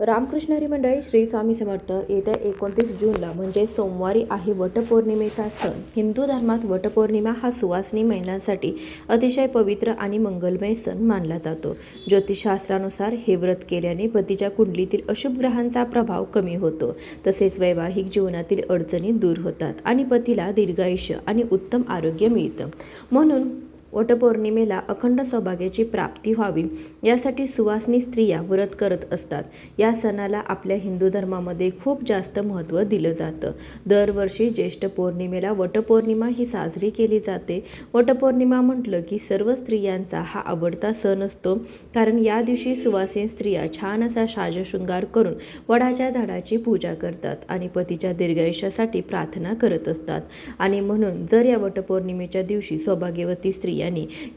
रामकृष्ण हरी मंडळी, श्री स्वामी समर्थ. येत्या 29 जूनला म्हणजे सोमवारी आहे वटपौर्णिमेचा सण. हिंदू धर्मात वटपौर्णिमा हा सुवासिनी महिलांसाठी अतिशय पवित्र आणि मंगलमय सण मानला जातो. ज्योतिषशास्त्रानुसार हे व्रत केल्याने पतीच्या कुंडलीतील अशुभ ग्रहांचा प्रभाव कमी होतो. तसेच वैवाहिक जीवनातील अडचणी दूर होतात आणि पतीला दीर्घायुष्य आणि उत्तम आरोग्य मिळतं. म्हणून वटपौर्णिमेला अखंड सौभाग्याची प्राप्ती व्हावी यासाठी सुवासिनी स्त्रिया व्रत करत असतात. या सणाला आपल्या हिंदू धर्मामध्ये खूप जास्त महत्त्व दिलं जातं. दरवर्षी ज्येष्ठ पौर्णिमेला वटपौर्णिमा ही साजरी केली जाते. वटपौर्णिमा म्हटलं की सर्व स्त्रियांचा हा आवडता सण असतो, कारण या दिवशी सुवासिनी स्त्रिया छान असा साजशृंगार करून वडाच्या झाडाची पूजा करतात आणि पतीच्या दीर्घायुष्यासाठी प्रार्थना करत असतात. आणि म्हणून जर या वटपौर्णिमेच्या दिवशी सौभाग्यवती स्त्रियांनी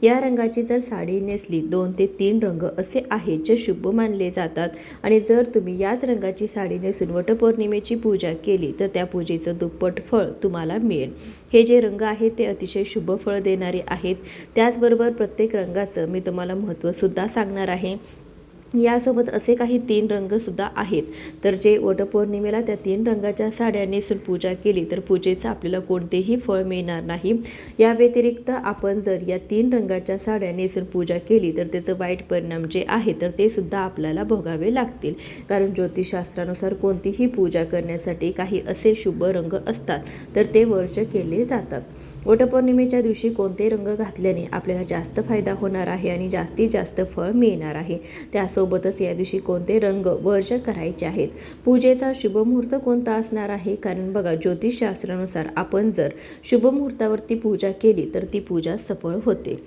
या रंगाची जर साडी नेसली, 2 ते 3 रंग असे आहेत जे शुभ मानले जातात, आणि जर तुम्ही याच रंगाची साडी नेसून वटपौर्णिमेची पूजा केली तर त्या पूजेचं दुप्पट फळ तुम्हाला मिळेल. हे जे रंग आहेत ते अतिशय शुभ फळ देणारे आहेत. त्याचबरोबर प्रत्येक रंगाचं मी तुम्हाला महत्त्वसुद्धा सांगणार आहे. यासोबत असे काही 3 रंगसुद्धा आहेत, तर जे वटपौर्णिमेला त्या 3 रंगाच्या साड्या नेसून पूजा केली तर पूजेचं आपल्याला कोणतेही फळ मिळणार नाही. या व्यतिरिक्त आपण जर या 3 रंगाच्या साड्या नेसून पूजा केली तर त्याचं वाईट परिणाम जे आहे तर ते सुद्धा आपल्याला भोगावे लागतील. कारण ज्योतिषशास्त्रानुसार कोणतीही पूजा करण्यासाठी काही असे शुभ रंग असतात तर ते वर्ज्य केले जातात. वटपौर्णिमेच्या दिवशी कोणते रंग घातल्याने आपल्याला जास्त फायदा होणार आहे आणि जास्तीत जास्त फळ मिळणार आहे, त्यासोबतच या दिवशी कोणते रंग वर्ज्य करायचे आहेत, पूजेचा शुभ मुहूर्त कोणता असणार आहे. कारण बघा, ज्योतिषशास्त्रानुसार आपण जर शुभ मुहूर्तावरती पूजा केली तर ती पूजा सफळ होते.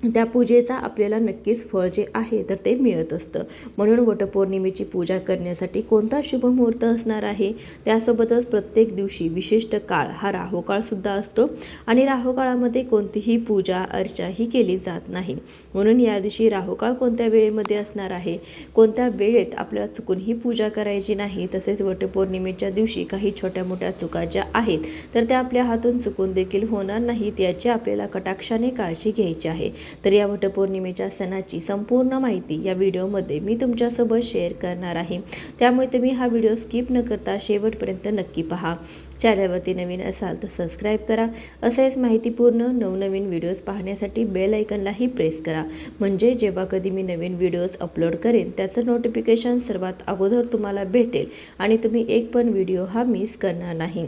त्या पूजेचा आपल्याला नक्कीच फळ जे आहे तर ते मिळत असतं. म्हणून वटपौर्णिमेची पूजा करण्यासाठी कोणता शुभ मुहूर्त असणार आहे, त्यासोबतच प्रत्येक दिवशी विशिष्ट काळ हा राहुकाळसुद्धा असतो आणि राहुकाळामध्ये कोणतीही पूजा अर्चा ही केली जात नाही. म्हणून या दिवशी राहुकाळ कोणत्या वेळेमध्ये असणार आहे, कोणत्या वेळेत आपल्याला चुकून ही पूजा करायची नाही. तसेच वटपौर्णिमेच्या दिवशी काही छोट्या मोठ्या चुका ज्या आहेत तर त्या आपल्या हातून चुकून देखील होणार नाहीत, याची आपल्याला कटाक्षाने काळजी घ्यायची आहे. तर या वटपौर्णिमेच्या सणाची संपूर्ण माहिती या व्हिडिओमध्ये मी तुमच्यासोबत शेअर करणार आहे. त्यामुळे तुम्ही हा व्हिडिओ स्किप न करता शेवटपर्यंत नक्की पहा. चॅनलवरती नवीन असाल तर सबस्क्राईब करा. असेच माहितीपूर्ण नवनवीन व्हिडिओज पाहण्यासाठी बेल आयकॉनलाही प्रेस करा, म्हणजे जेव्हा कधी मी नवीन व्हिडिओज अपलोड करेन त्याचं नोटिफिकेशन सर्वात अगोदर तुम्हाला भेटेल आणि तुम्ही एक पण व्हिडिओ हा मिस करणार नाही.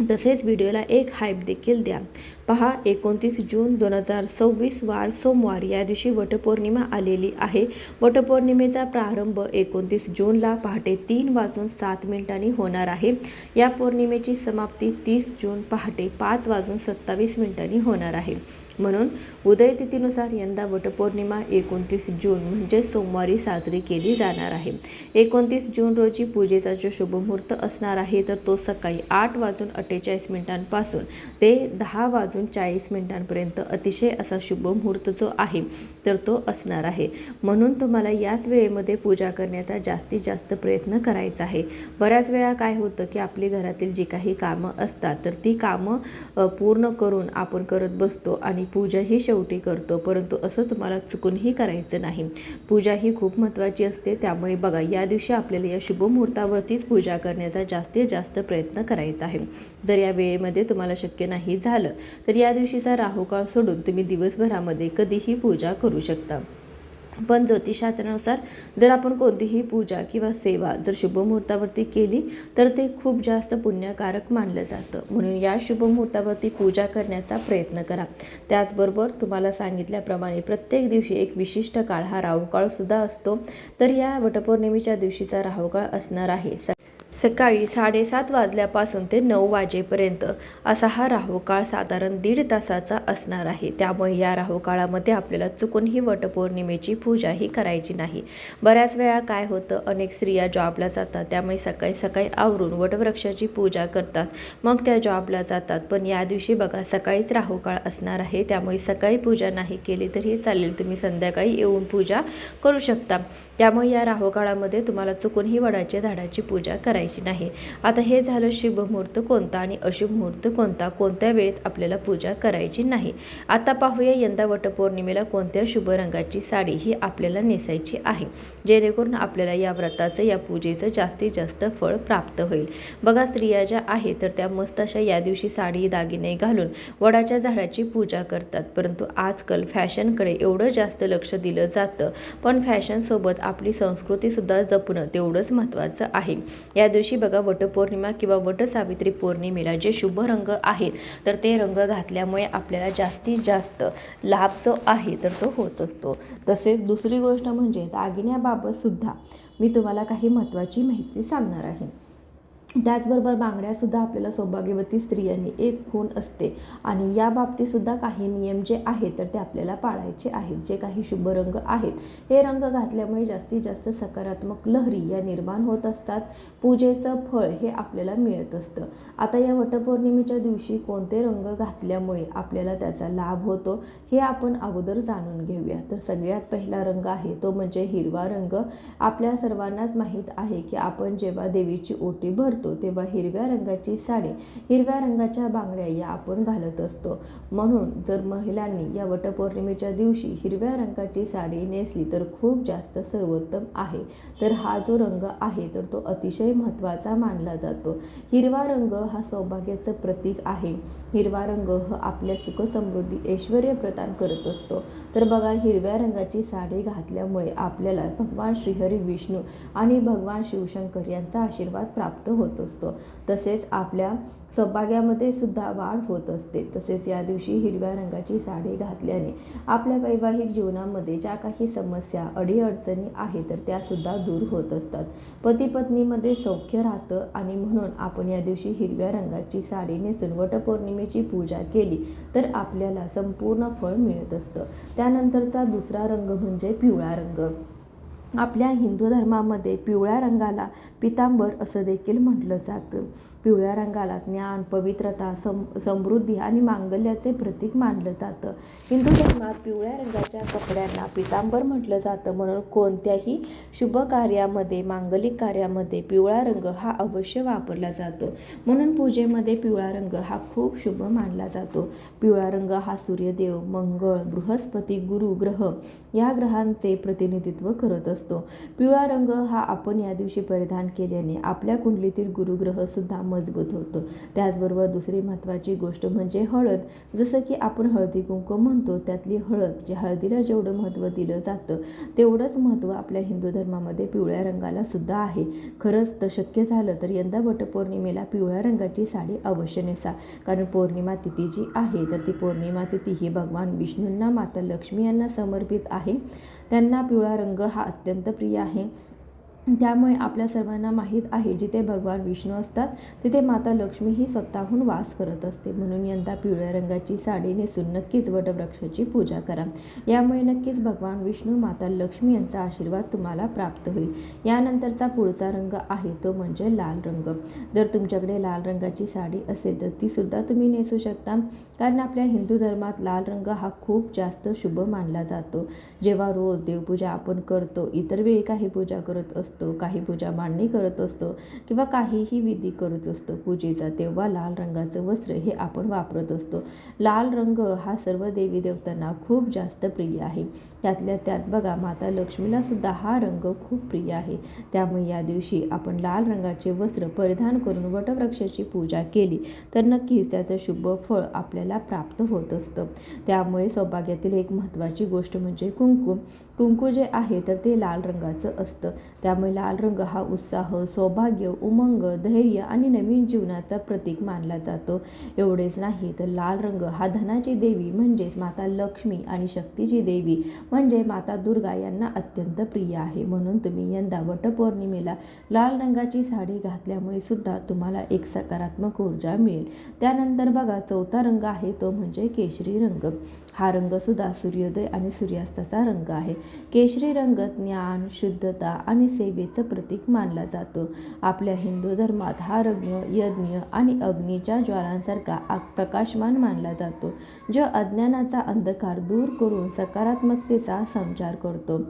तसेच व्हिडिओला एक हाईप देखील द्या. पहा, 29 जून 2026 वार सोमवार या दिवशी वटपौर्णिमा आलेली आहे. वटपौर्णिमेचा प्रारंभ 29 जूनला पहाटे 3:07 होणार आहे. या पौर्णिमेची समाप्ती 30 जून पहाटे 5:27 होणार आहे. म्हणून उदय तिथीनुसार यंदा वटपौर्णिमा 29 जून म्हणजे सोमवारी साजरी केली जाणार आहे. 29 जून रोजी पूजेचा जो शुभमुहूर्त असणार आहे तर तो सकाळी 8:48 पासून ते 10:40 अतिशय असा शुभ मुहूर्त जो आहे तर तो असणार आहे. म्हणून तुम्हाला याच वेळेमध्ये पूजा करण्याचा जास्तीत जास्त प्रयत्न करायचा आहे. बऱ्याच वेळा काय होतं की आपली घरातील जी काही कामं असतात तर ती कामं पूर्ण करून आपण करत बसतो आणि पूजा ही शेवटी करतो, परंतु असं तुम्हाला चुकूनही करायचं नाही. पूजा ही खूप महत्त्वाची असते. त्यामुळे बघा, या दिवशी आपल्याला या शुभ मुहूर्तावरतीच पूजा करण्याचा जास्तीत जास्त प्रयत्न करायचा आहे. जर या वेळेमध्ये तुम्हाला शक्य नाही झालं तर या दिवशीचा राहुकाळ सोडून तुम्ही दिवसभरामध्ये कधीही पूजा करू शकता. पण ज्योतिषशास्त्रानुसार जर आपण कोणतीही पूजा किंवा सेवा जर शुभ मुहूर्तावरती केली तर ते खूप जास्त पुण्यकारक मानलं जातं. म्हणून या शुभ मुहूर्तावरती पूजा करण्याचा प्रयत्न करा. त्याचबरोबर तुम्हाला सांगितल्याप्रमाणे प्रत्येक दिवशी एक विशिष्ट काळ हा राहुकाळसुद्धा असतो. तर या वटपौर्णिमेच्या दिवशीचा राहुकाळ असणार आहे सकाळी 7:30 वाजल्यापासून ते 9 वाजेपर्यंत असा हा राहुकाळ साधारण 1.5 तासाचा असणार आहे. त्यामुळे या राहुकाळामध्ये आपल्याला चुकूनही वटपौर्णिमेची पूजा ही करायची नाही. बऱ्याच वेळा काय होतं, अनेक स्त्रिया जॉबला जातात, त्यामुळे सकाळी सकाळी आवरून वटवृक्षाची पूजा करतात, मग त्या जॉबला जातात. पण या दिवशी बघा, सकाळीच राहुकाळ असणार आहे. त्यामुळे सकाळी पूजा नाही केली तरी चालेल, तुम्ही संध्याकाळी येऊन पूजा करू शकता. त्यामुळे या राहुकाळामध्ये तुम्हाला चुकूनही वडाच्या झाडाची पूजा करायची करायची नाही. आता हे झालं शुभ मुहूर्त कोणता आणि अशुभ मुहूर्त कोणता, कोणत्या वेळेत आपल्याला पूजा करायची नाही. आता पाहूया यंदा वटपौर्णिमेला कोणत्या शुभ रंगाची साडी ही आपल्याला नेसायची आहे, जेणेकरून आपल्याला या व्रताचं, या पूजेचं जास्तीत जास्त फळ प्राप्त होईल. बघा, स्त्रिया ज्या आहेत तर त्या मस्त अशा या दिवशी साडी दागिने घालून वडाच्या झाडाची पूजा करतात. परंतु आजकाल फॅशनकडे एवढं जास्त लक्ष दिलं जातं, पण फॅशनसोबत आपली संस्कृतीसुद्धा जपणं तेवढंच महत्त्वाचं आहे. या दिवशी बघा, वटपौर्णिमा किंवा वटसावित्री पौर्णिमेला जे शुभ रंग आहेत तर ते रंग घातल्यामुळे आपल्याला जास्तीत जास्त लाभ जो आहे तर तो होत असतो. तसेच दुसरी गोष्ट म्हणजे दागिन्याबाबत सुद्धा मी तुम्हाला काही महत्त्वाची माहिती सांगणार आहे. त्याचबरोबर बांगड्यासुद्धा आपल्याला सौभाग्यवती स्त्रियांनी एक खूण असते आणि या बाबतीतसुद्धा काही नियम जे आहेत तर ते आपल्याला पाळायचे आहेत. जे काही शुभ रंग आहेत, हे रंग घातल्यामुळे जास्तीत जास्त सकारात्मक लहरी या निर्माण होत असतात. पूजेचं फळ हे आपल्याला मिळत असतं. आता या वटपौर्णिमेच्या दिवशी कोणते रंग घातल्यामुळे आपल्याला त्याचा लाभ होतो हे आपण अगोदर जाणून घेऊया. तर सगळ्यात पहिला रंग आहे तो म्हणजे हिरवा रंग. आपल्या सर्वांनाच माहीत आहे की आपण जेव्हा देवीची ओटी भरतो तेव्हा हिरव्या रंगाची साडी, हिरव्या रंगाच्या बांगड्या या आपण घालत असतो. म्हणून जर महिलांनी या वटपौर्णिमेच्या दिवशी हिरव्या रंगाची साडी नेसली तर खूप जास्त सर्वोत्तम आहे. तर हा जो रंग आहे तर तो अतिशय महत्त्वाचा मानला जातो. हिरवा रंग हा सौभाग्याचं प्रतीक आहे. हिरवा रंग हा आपल्या सुख समृद्धी ऐश्वर्य प्रदान करत असतो. तर बघा, हिरव्या रंगाची साडी घातल्यामुळे आपल्याला भगवान श्रीहरी विष्णू आणि भगवान शिवशंकर यांचा आशीर्वाद प्राप्त होत असतो. तसेच आपल्या सौभाग्यामध्ये सुद्धा वाढ होत असते. तसेच या दिवशी हिरव्या रंगाची साडी घातल्याने आपल्या वैवाहिक जीवनामध्ये ज्या काही समस्या, अडीअडचणी आहेत तर त्यासुद्धा दूर होत असतात. पती पत्नीमध्ये सौख्य राहतं आणि म्हणून आपण या दिवशी हिरव्या रंगाची साडी नेसून वटपौर्णिमेची पूजा केली तर आपल्याला संपूर्ण फळ मिळत असतं. त्यानंतरचा दुसरा रंग म्हणजे पिवळा रंग. आपल्या हिंदू धर्मामध्ये पिवळ्या रंगाला पितांबर असं देखील म्हटलं जातं. पिवळ्या रंगाला ज्ञान, पवित्रता, समृद्धी आणि मांगल्याचे प्रतीक मानलं जातं. हिंदू धर्मात पिवळ्या रंगाच्या कपड्यांना पितांबर म्हटलं जातं. म्हणून कोणत्याही शुभ कार्यामध्ये, मांगलिक कार्यामध्ये पिवळा रंग हा अवश्य वापरला जातो. म्हणून पूजेमध्ये पिवळा रंग हा खूप शुभ मानला जातो. पिवळा रंग हा सूर्यदेव, मंगळ, बृहस्पती, गुरु ग्रह या ग्रहांचे प्रतिनिधित्व करत असतो. पिवळा रंग हा आपण या दिवशी परिधान केल्याने आपल्या कुंडलीतील गुरुग्रह सुद्धा मजबूत होतो. त्याचबरोबर दुसरी महत्त्वाची गोष्ट म्हणजे हळद. जसं की आपण हळदी कुंकू म्हणतो, त्यातली हळद, जे हळदीला जेवढं महत्त्व दिलं जातं तेवढंच महत्त्व आपल्या हिंदू धर्मामध्ये पिवळ्या रंगाला सुद्धा आहे. खरंच तर शक्य झालं तर यंदा वटपौर्णिमेला पिवळ्या रंगाची साडी अवश्य नेसा. कारण पौर्णिमा तिथी जी आहे तर ती पौर्णिमा तिथी ही भगवान विष्णूंना, माता लक्ष्मी यांना समर्पित आहे. त्यांना पिवळा रंग हा अत्यंत प्रिय आहे. त्यामुळे आपल्या सर्वांना माहीत आहे, जिथे भगवान विष्णू असतात तिथे माता लक्ष्मी ही स्वतःहून वास करत असते. म्हणून यंदा पिवळ्या रंगाची साडी नेसून नक्कीच वटवृक्षाची पूजा करा. यामुळे नक्कीच भगवान विष्णू, माता लक्ष्मी यांचा आशीर्वाद तुम्हाला प्राप्त होईल. यानंतरचा पुढचा रंग आहे तो म्हणजे लाल रंग. जर तुमच्याकडे लाल रंगाची साडी असेल तर ती सुद्धा तुम्ही नेसू शकता. कारण आपल्या हिंदू धर्मात लाल रंग हा खूप जास्त शुभ मानला जातो. जेव्हा रोज देवपूजा आपण करतो, इतर वेळी काही पूजा करत असतो, काही पूजा मांडणी करत असतो किंवा काहीही विधी करत असतो पूजेचा, तेव्हा लाल रंगाचं वस्त्र हे आपण वापरत असतो. लाल रंग हा सर्व देवी देवतांना खूप जास्त प्रिय आहे. त्यातल्या त्यात बघा, माता लक्ष्मीला सुद्धा हा रंग खूप प्रिय आहे. त्यामुळे या दिवशी आपण लाल रंगाचे वस्त्र परिधान करून वटवृक्षाची पूजा केली तर नक्कीच त्याचं शुभ फळ आपल्याला प्राप्त होत असतं. त्यामुळे सौभाग्यातील एक महत्त्वाची गोष्ट म्हणजे कुंकू. कुंकू जे आहे तर ते लाल रंगाचं असतं. त्यामुळे लाल रंग हा उत्साह, सौभाग्य, उमंग, धैर्य आणि नवीन जीवनाचा प्रतीक मानला जातो. एवढेच नाही तर लाल रंग हा धनाची देवी म्हणजेच माता लक्ष्मी आणि शक्तीची देवी म्हणजे माता दुर्गा यांना अत्यंत प्रिय आहे. म्हणून तुम्ही यंदा वटपौर्णिमेला लाल रंगाची साडी घातल्यामुळे सुद्धा तुम्हाला एक सकारात्मक ऊर्जा मिळेल. त्यानंतर बघा, चौथा रंग आहे तो म्हणजे केशरी रंग. हा रंग सुद्धा सूर्योदय आणि सूर्यास्ताचा रंग आहे. केशरी रंग ज्ञान, शुद्धता आणि सेवेचं प्रतीक मानला जातो. आपल्या हिंदू धर्मात हा रंग यज्ञ आणि अग्नीच्या ज्वालांसारखा प्रकाशमान मानला जातो, जो अज्ञानाचा अंधकार दूर करून सकारात्मकतेचा संचार करतो.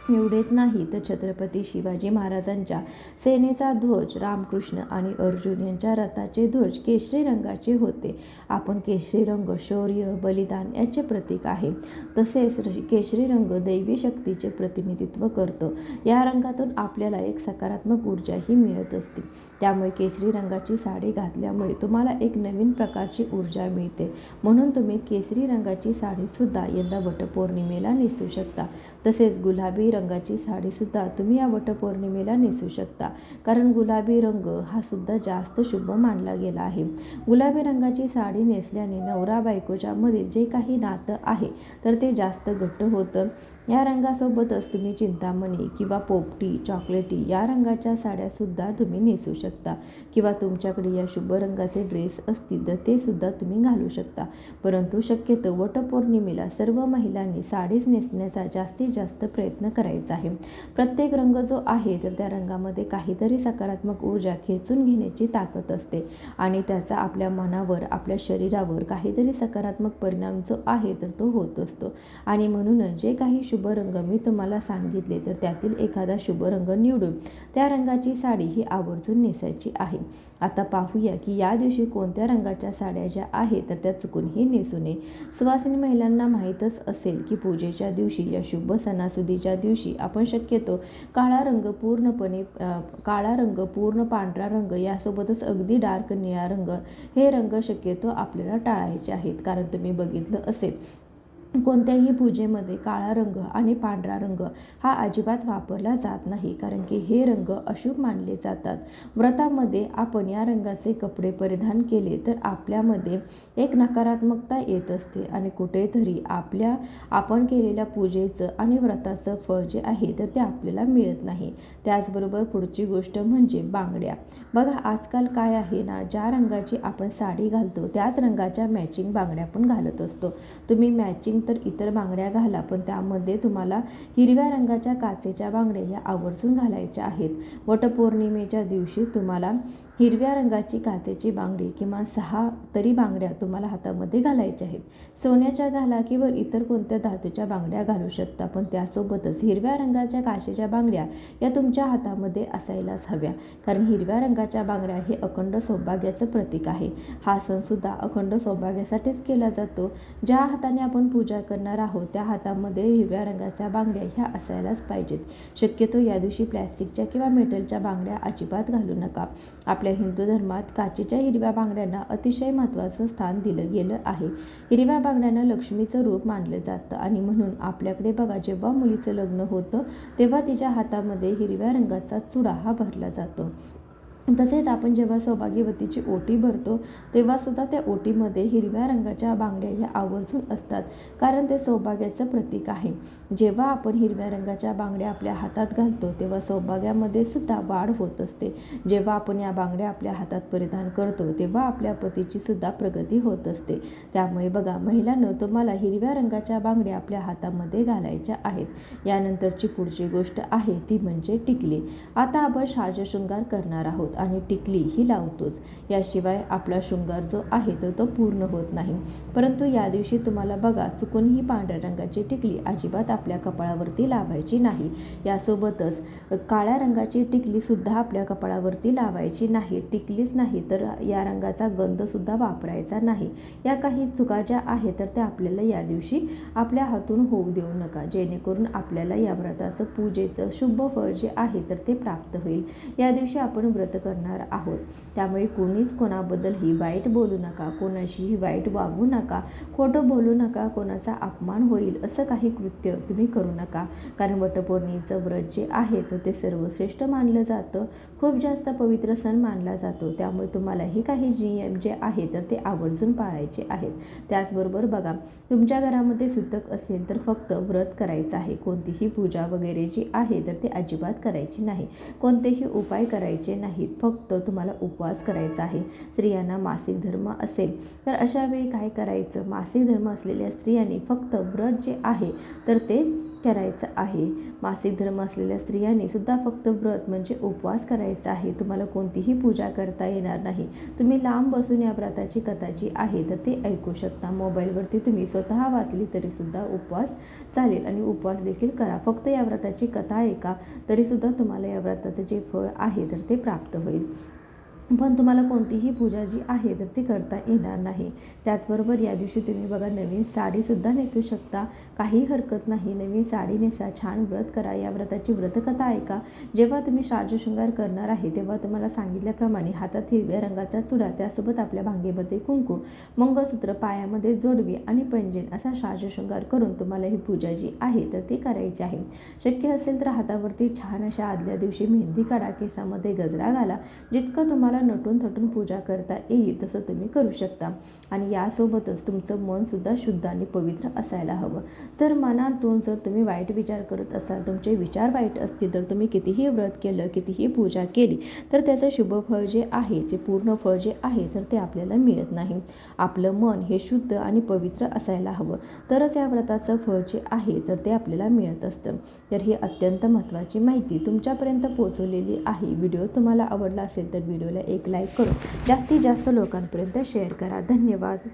एवढेच नाही तर छत्रपती शिवाजी महाराजांच्या सेनेचा ध्वज रामकृष्ण आणि अर्जुन यांच्या रथाचे ध्वज केशरी रंगाचे होते. आपण केशरी रंग शौर्य बलिदान याचे प्रतीक आहे. तसेच केशरी रंग दैवी शक्तीचे प्रतिनिधित्व करतो. या रंगातून आपल्याला एक सकारात्मक ऊर्जाही मिळत असते. त्यामुळे केशरी रंगाची साडी घातल्यामुळे तुम्हाला एक नवीन प्रकारची ऊर्जा मिळते. म्हणून तुम्ही केशरी रंगाची साडीसुद्धा यंदा वटपौर्णिमेला नेसू शकता. तसेच गुलाबी रंगाची साडीसुद्धा तुम्ही या वटपौर्णिमेला नेसू शकता, कारण गुलाबी रंग हा सुद्धा जास्त शुभ मानला गेला आहे. गुलाबी रंगाची साडी नेसल्याने नवरा बायकोच्या मधील जे काही नातं आहे तर ते जास्त घट्ट होतं. या रंगासोबतच तुम्ही चिंतामणी किंवा पोपटी चॉकलेटी या रंगाच्या साड्यासुद्धा तुम्ही नेसू शकता, किंवा तुमच्याकडे या शुभ रंगाचे ड्रेस असतील तर ते सुद्धा तुम्ही घालू शकता. परंतु शक्यतो वटपौर्णिमेला सर्व महिलांनी साडीच नेसण्याचा जास्तीत जास्त प्रयत्न करायचा आहे. प्रत्येक रंग जो आहे तर त्या रंगामध्ये काहीतरी सकारात्मक ऊर्जा खेचून घेण्याची ताकद असते आणि त्याचा आपल्या मनावर आपल्या शरीरावर काहीतरी सकारात्मक परिणाम जो आहे तर तो होत असतो. आणि म्हणूनच जे काही शुभ रंग मी तुम्हाला सांगितले तर त्यातील एखादा शुभ रंग निवडून त्या रंगाची साडी ही आवर्जून नेसायची आहे. आता पाहूया की या दिवशी कोणत्या रंगाच्या साड्या ज्या आहेत तर त्या चुकूनही नेसू नये. सुवासिनी महिलांना माहीतच असेल की पूजेच्या दिवशी या शुभ सणासुदीच्या दिवशी आपण शक्यतो काळा रंग पूर्ण पांढरा रंग यासोबतच अगदी डार्क निळा रंग हे रंग शक्यतो आपल्याला टाळायचे आहेत. कारण तुम्ही बघितलं असेल कोणत्याही पूजेमध्ये काळा रंग आणि पांढरा रंग हा अजिबात वापरला जात नाही, कारण की हे रंग अशुभ मानले जातात. व्रतामध्ये आपण या रंगाचे कपडे परिधान केले तर आपल्यामध्ये एक नकारात्मकता येत असते आणि कुठेतरी आपण केलेल्या पूजेचं आणि व्रताचं फळ जे आहे तर ते आपल्याला मिळत नाही. त्याचबरोबर पुढची गोष्ट म्हणजे बांगड्या. बघा आजकाल काय आहे ना, ज्या रंगाची आपण साडी घालतो त्याच रंगाच्या मॅचिंग बांगड्या पण घालत असतो. तुम्ही मॅचिंग तर इतर बांगड्या घाला, पण त्यामध्ये तुम्हाला हिरव्या रंगाच्या काचेच्या बांगड्या ह्या आवर्जून घालायच्या आहेत. वटपौर्णिमेच्या दिवशी तुम्हाला हिरव्या रंगाची काचेची बांगडी किंवा 6 तरी बांगड्या तुम्हाला हातामध्ये घालायच्या आहेत. सोन्याच्या घाला किंवा इतर कोणत्या धातूच्या बांगड्या घालू शकता, पण त्यासोबतच हिरव्या रंगाच्या काचेच्या बांगड्या या तुमच्या हातामध्ये असायलाच हव्या, कारण हिरव्या रंगाच्या बांगड्या हे अखंड सौभाग्याचं प्रतीक आहे. हा सणसुद्धा अखंड सौभाग्यासाठीच केला जातो. ज्या हाताने आपण पूजा करणार आहोत त्या हातामध्ये हिरव्या रंगाच्या बांगड्या ह्या असायलाच पाहिजेत. शक्यतो या दिवशी प्लॅस्टिकच्या किंवा मेटलच्या बांगड्या अजिबात घालू नका. आपल्या हिंदू धर्मात काचेच्या हिरव्या बांगड्यांना अतिशय महत्त्वाचं स्थान दिलं गेलं आहे. हिरव्या बांगड्यांना लक्ष्मीचं रूप मानलं जातं आणि म्हणून आपल्याकडे बघा जेव्हा मुलीचं लग्न होतं तेव्हा तिच्या हातामध्ये हिरव्या रंगाचा चुडा हा भरला जातो. तसेच आपण जेव्हा सौभाग्यवतीची ओटी भरतो तेव्हासुद्धा त्या ओटीमध्ये हिरव्या रंगाच्या बांगड्या ह्या आवर्जून असतात, कारण ते सौभाग्याचं प्रतीक आहे. जेव्हा आपण हिरव्या रंगाच्या बांगड्या आपल्या हातात घालतो तेव्हा सौभाग्यामध्ये सुद्धा वाढ होत असते. जेव्हा आपण या बांगड्या आपल्या हातात परिधान करतो तेव्हा आपल्या पतीची सुद्धा प्रगती होत असते. त्यामुळे बघा महिलांनो, तुम्हाला हिरव्या रंगाच्या बांगड्या आपल्या हातामध्ये घालायच्या आहेत. यानंतरची पुढची गोष्ट आहे ती म्हणजे टिकली. आता आपण साजशृंगार करणार आहोत आणि टिकली ही लावतोच. याशिवाय आपला शृंगार जो आहे तो पूर्ण होत नाही. परंतु या दिवशी तुम्हाला बघा चुकूनही पांढऱ्या रंगाची टिकली अजिबात आपल्या कपाळावरती लावायची नाही. यासोबतच काळ्या रंगाची टिकलीसुद्धा आपल्या कपाळावरती लावायची नाही. टिकलीच नाही तर या रंगाचा गंधसुद्धा वापरायचा नाही. या काही चुका ज्या आहेत तर त्या आपल्याला या दिवशी आपल्या हातून होऊ देऊ नका, जेणेकरून आपल्याला या व्रताचं पूजेचं शुभ फळ जे आहे तर ते प्राप्त होईल. या दिवशी आपण व्रत करणार आहोत, त्यामुळे कोणीच कोणाबद्दलही वाईट बोलू नका, कोणाशीही वाईट वागू नका, खोटं बोलू नका, कोणाचा अपमान होईल असं काही कृत्य तुम्ही करू नका. कारण वटपौर्णिमेचं व्रत जे आहे तर ते सर्वश्रेष्ठ मानलं जातं, खूप जास्त पवित्र सण मानला जातो. त्यामुळे तुम्हाला हे काही नियम जे आहे तर ते आवर्जून पाळायचे आहेत. त्याचबरोबर बघा तुमच्या घरामध्ये सुतक असेल तर फक्त व्रत करायचं आहे. कोणतीही पूजा वगैरे जी आहे तर ते अजिबात करायची नाही, कोणतेही उपाय करायचे नाहीत. फक्त तुम्हाला उपवास करायचा आहे. स्त्रियांना मासिक धर्म असेल तर अशा वेळी काय करायचं, मासिक धर्म असलेल्या स्त्रियांनी फक्त व्रत जे आहे तर ते करायचं आहे. मासिक धर्म असलेल्या स्त्रियांनी सुद्धा फक्त व्रत म्हणजे उपवास करायचा आहे. तुम्हाला कोणतीही पूजा करता येणार नाही. तुम्ही लांब बसून या व्रताची कथा जी आहे तर ते ऐकू शकता. मोबाईलवरती तुम्ही स्वतः वाचली तरीसुद्धा उपवास चालेल आणि उपवास देखील करा. फक्त या व्रताची कथा ऐका तरीसुद्धा तुम्हाला या व्रताचं जे फळ आहे तर ते प्राप्त होईल. पण तुम्हाला कोणतीही पूजा जी आहे तर ती करता येणार नाही. त्याचबरोबर या दिवशी तुम्ही बघा नवीन साडीसुद्धा नेसू शकता, काही हरकत नाही. नवीन साडी नेसा, छान व्रत करा. या व्रताची व्रतकथा ऐका. जेव्हा तुम्ही साजशृंगार करणार आहे तेव्हा तुम्हाला सांगितल्याप्रमाणे हातात हिरव्या रंगाचा चुडा, त्यासोबत आपल्या भांगेमध्ये कुंकू, मंगळसूत्र, पायामध्ये जोडवी आणि पैंजण असा साजशृंगार करून तुम्हाला ही पूजा जी आहे तर ती करायची आहे. शक्य असेल तर हातावरती छान अशा आदल्या दिवशी मेहंदी काढा, केसामध्ये गजरा घाला. जितकं तुम्हाला नटून थटून पूजा करता येईल तसं तुम्ही करू शकता. आणि यासोबतच तुमचं मनसुद्धा शुद्ध आणि पवित्र असायला हवं. तर मनातून जर तुम्ही वाईट विचार करत असाल, तुमचे विचार वाईट असतील, तर तुम्ही कितीही व्रत केलं, कितीही पूजा केली तर त्याचं शुभ फळ जे आहे, जे पूर्ण फळ जे आहे तर ते आपल्याला मिळत नाही. आपलं मन हे शुद्ध आणि पवित्र असायला हवं, तरच या व्रताचं फळ जे आहे तर ते आपल्याला मिळत असतं. तर ही अत्यंत महत्त्वाची माहिती तुमच्यापर्यंत पोहोचवलेली आहे. व्हिडिओ तुम्हाला आवडला असेल तर व्हिडिओला एक लाईक करून जास्तीत जास्त लोकांपर्यंत शेअर करा. धन्यवाद.